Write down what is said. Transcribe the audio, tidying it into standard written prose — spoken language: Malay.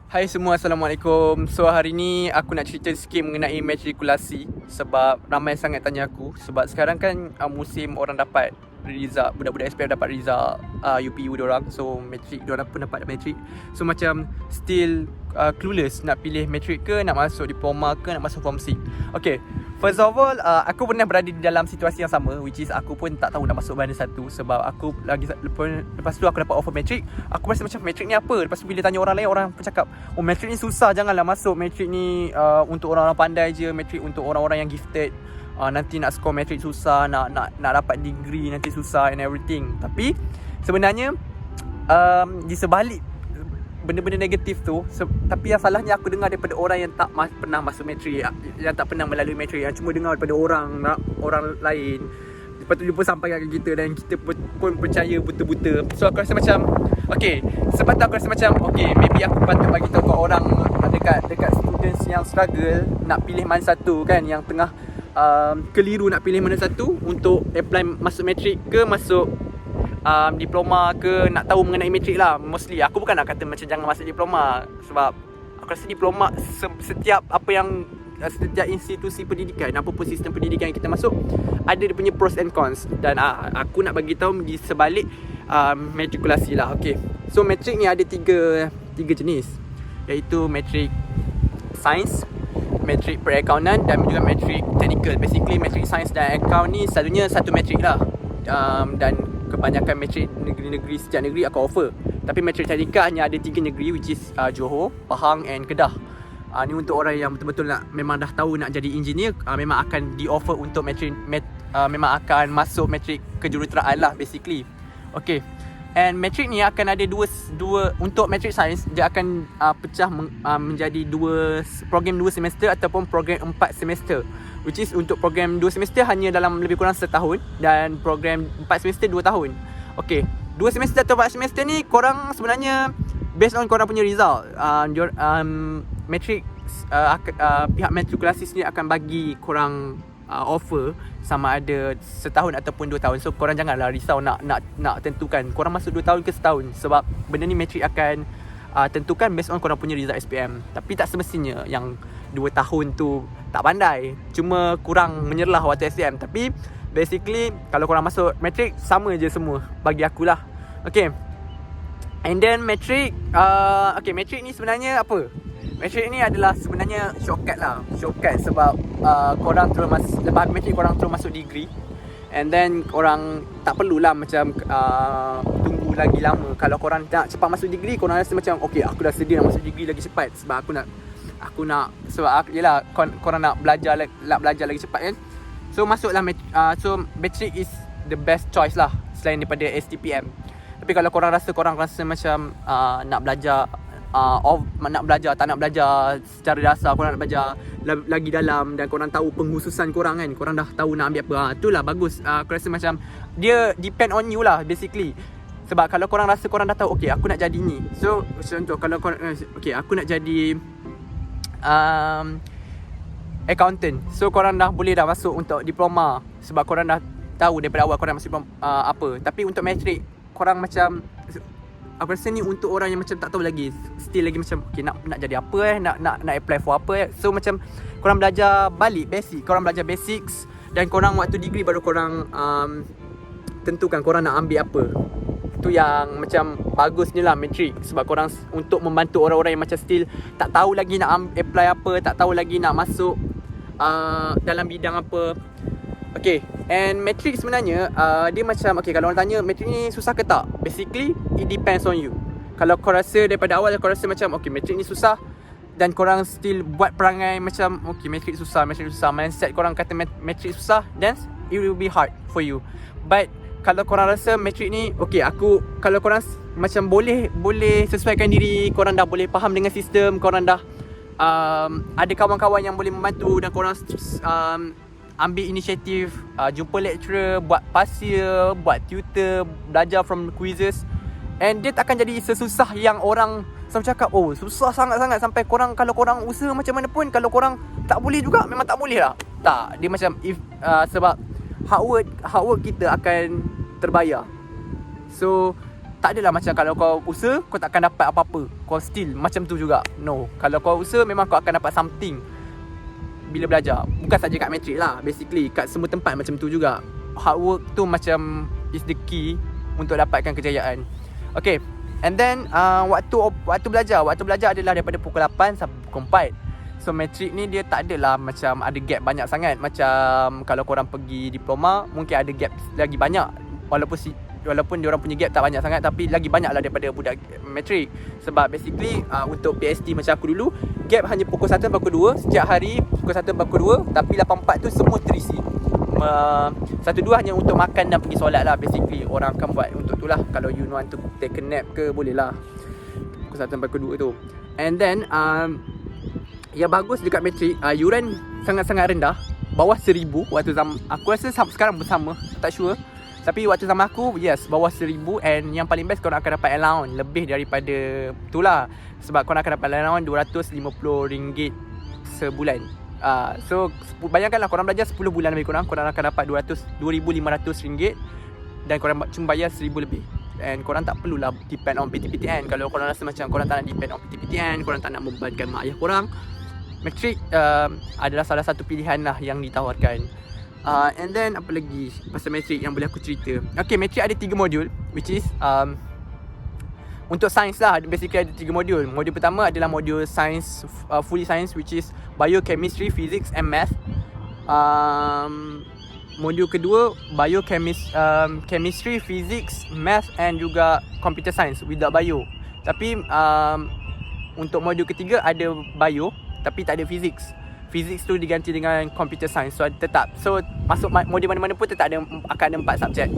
Hai semua, Assalamualaikum. So hari ni aku nak cerita sikit mengenai matrikulasi. Sebab ramai sangat tanya aku. Sebab sekarang kan musim orang dapat result, budak-budak SPM dapat result UPU diorang. So matrik, diorang pun dapat matrik. So macam still clueless nak pilih matrik ke, nak masuk diploma ke, nak masuk form C. Okay, first of all, aku pernah berada di dalam situasi yang sama, which is aku pun tak tahu nak masuk mana satu. Sebab aku lagi lepas tu aku dapat offer matrik. Aku rasa macam matrik ni apa. Lepas tu bila tanya orang lain, orang pun cakap, oh matrik ni susah, janganlah masuk. Matrik ni untuk orang-orang pandai je. Matrik untuk orang-orang yang gifted. Nanti nak score matrik susah, nak dapat degree nanti susah and everything. Tapi sebenarnya di sebalik benda-benda negatif tu, tapi yang salahnya aku dengar daripada orang yang tak pernah masuk matrik, yang tak pernah melalui matrik, yang cuma dengar daripada orang lain. Lepas tu dia pun sampai kat kita dan kita pun percaya buta-buta. So aku rasa macam okay, sebab tu aku rasa macam okay, maybe aku patut bagi tahu kat orang dekat students yang struggle nak pilih mana satu kan, yang tengah keliru nak pilih mana satu untuk apply masuk matrik ke masuk diploma ke, nak tahu mengenai matrik lah. Mostly aku bukan nak kata macam jangan masuk diploma, sebab aku rasa diploma setiap institusi pendidikan, apa pun sistem pendidikan yang kita masuk, ada dia punya pros and cons. Dan aku nak bagi tahu di sebalik matrikulasi lah. Okay, so matrik ni ada tiga jenis, iaitu matrik sains, matrik perakaunan dan juga matrik technical. Basically matrik sains dan akaun ni selalunya satu matrik lah, dan kebanyakan matrik negeri-negeri setiap negeri akan offer. Tapi matrik technical hanya ada 3 negeri, which is Johor, Pahang and Kedah. Ni untuk orang yang betul-betul nak, memang dah tahu nak jadi engineer, memang akan di offer untuk matrik, memang akan masuk matrik kejuruteraan lah basically. Okay, and matrik ni akan ada dua untuk matrik sains, dia akan pecah menjadi program 2 semester ataupun program 4 semester. Which is untuk program 2 semester hanya dalam lebih kurang setahun, dan program 4 semester 2 tahun. Okay, 2 semester atau 4 semester ni korang sebenarnya based on korang punya result. Matrik, pihak matrikulasi sendiri akan bagi korang offer sama ada setahun ataupun 2 tahun. So korang janganlah risau nak tentukan korang masuk 2 tahun ke setahun, sebab benda ni matrik akan tentukan based on korang punya result SPM. Tapi tak semestinya yang 2 tahun tu tak pandai, cuma kurang menyerlah waktu SPM. Tapi basically kalau korang masuk matrik, sama je semua bagi akulah. Okay, and then matrik, okay, matrik ni sebenarnya apa? Matrik ni adalah sebenarnya shortcut lah. Shortcut sebab korang terus lepas matrik korang terus masuk degree. And then korang tak perlulah macam tunggu lagi lama. Kalau korang nak cepat masuk degree, korang rasa macam okay, aku dah sedia nak masuk degree lagi cepat, sebab yelah, korang nak belajar lagi cepat kan. So masuklah so matrik is the best choice lah selain daripada STPM. Tapi kalau korang rasa macam nak belajar tak nak belajar secara dasar, korang nak belajar lagi dalam, dan korang tahu penghususan korang kan, korang dah tahu nak ambil apa, itulah bagus. Aku rasa macam dia depend on you lah basically. Sebab kalau korang rasa korang dah tahu okay, aku nak jadi ni, so contoh kalau korang okay, aku nak jadi accountant, so korang dah boleh dah masuk untuk diploma, sebab korang dah tahu daripada awal korang masuk apa. Tapi untuk matrik korang macam, aku rasa ni untuk orang yang macam tak tahu lagi, still lagi macam okay, nak jadi apa nak apply for apa. So macam korang belajar balik basic, korang belajar basics, dan korang waktu degree baru korang tentukan korang nak ambil apa. Tu yang macam bagus ni lah matrik, sebab korang untuk membantu orang-orang yang macam still tak tahu lagi nak apply apa, tak tahu lagi nak masuk dalam bidang apa. Okay, and matrik sebenarnya dia macam okay, kalau orang tanya matrik ni susah ke tak, basically it depends on you. Kalau kau rasa daripada awal kau rasa macam okay, matrik ni susah, dan korang still buat perangai macam okay, matrik susah, mindset korang kata matrik susah, then it will be hard for you. But kalau korang rasa matrik ni okay, kalau korang macam boleh sesuaikan diri, korang dah boleh faham dengan sistem, korang dah ada kawan-kawan yang boleh membantu, dan korang ambil inisiatif, jumpa lecturer, buat pasir, buat tutor, belajar from quizzes, and dia takkan jadi sesusah yang orang selalu cakap, oh susah sangat-sangat sampai korang, kalau korang usaha macam mana pun, kalau korang tak boleh juga, memang tak boleh lah. Tak, dia macam sebab hard work kita akan terbayar. So tak adalah macam kalau kau usaha kau takkan dapat apa-apa. Kau still macam tu juga. No. Kalau kau usaha memang kau akan dapat something bila belajar. Bukan saja kat matrik lah, basically kat semua tempat macam tu juga. Hard work tu macam is the key untuk dapatkan kejayaan. Okay. And then waktu belajar adalah daripada pukul 8 sampai pukul 4. So matrik ni dia tak adalah macam ada gap banyak sangat. Macam kalau korang pergi diploma mungkin ada gap lagi banyak. Walaupun diorang punya gap tak banyak sangat, tapi lagi banyak lah daripada budak matrik. Sebab basically untuk PhD macam aku dulu, gap hanya pukul 1 sampai pukul 2. Setiap hari pukul 1 sampai pukul 2. Tapi 8-4 tu semua terisi. 1-2 hanya untuk makan dan pergi solat lah. Basically orang akan buat untuk tu lah. Kalau you want to take a nap ke, boleh lah pukul 1 sampai pukul 2 tu. And then yang bagus dekat matrik, yuran sangat-sangat rendah. Bawah 1,000 waktu zaman aku rasa sekarang pun sama, tak sure. Tapi waktu zaman aku, yes, bawah 1,000. And yang paling best, korang akan dapat allowance lebih daripada tu lah. Sebab korang akan dapat allowance RM250 sebulan. So bayangkanlah korang belajar 10 bulan lebih kurang, korang akan dapat RM2,500. Dan korang cuma bayar 1,000 lebih. And korang tak perlulah depend on PTPTN. Kalau korang rasa macam korang tak nak depend on PTPTN, korang tak nak membebankan mak ayah korang, matrik adalah salah satu pilihan lah yang ditawarkan. And then apa lagi pasal matrik yang boleh aku cerita. Okay, matrik ada 3 modul, which is untuk sains lah. Basically ada 3 modul. Modul pertama adalah modul sains, fully science, which is biochemistry, physics and math. Modul kedua chemistry, physics, math and juga computer science without bio. Tapi untuk modul ketiga ada bio tapi tak ada physics. Physics tu diganti dengan computer science. So tetap, so masuk modul mana-mana pun tetap akan ada 4 subjek.